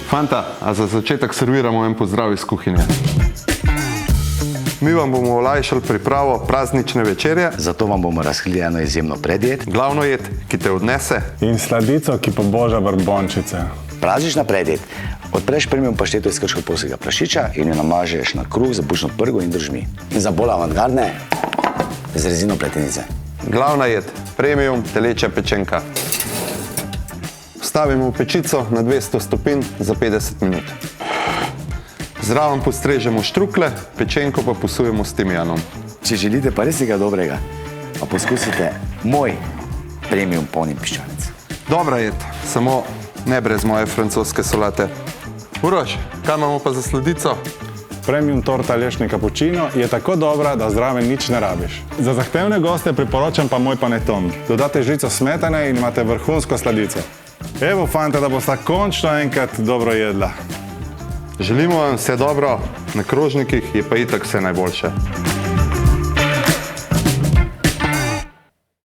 Fanta, a za začetek serviramo en pozdrav iz kuhinje. Mi vam bomo olajšali pripravo praznične večerje. Zato vam bomo razkrili eno izjemno predjed. Glavno jed, ki te odnese. In sladico, ki poboža brbončice. Praznična predjed. Odpreš premium pašteto iz krško-polskega prašiča in jo namažeš na kruh z bučno prgo in držmi. In za bolj avantgardne, z rezino pletenice. Glavna jed, premium telečja pečenka. Vstavimo v pečico na 200 stopinj za 50 minut. Zraven postrežemo štrukle, pečenko pa posujemo s timijanom. Če želite pa res nekaj dobrega, pa poskusite moj premium polni piščanec. Dobra jed, samo ne brez moje francoske solate. Uroš, kaj imamo pa za sladico? Premium torta lešni kapučino je tako dobra, da zraven nič ne rabiš. Za zahtevne goste priporočam pa moj paneton. Dodate žlico smetane in imate vrhunsko sladico. Evo, fanta, da bosta končno enkrat dobro jedla. Želimo vam vse dobro, na krožnikih je pa itak vse najboljše.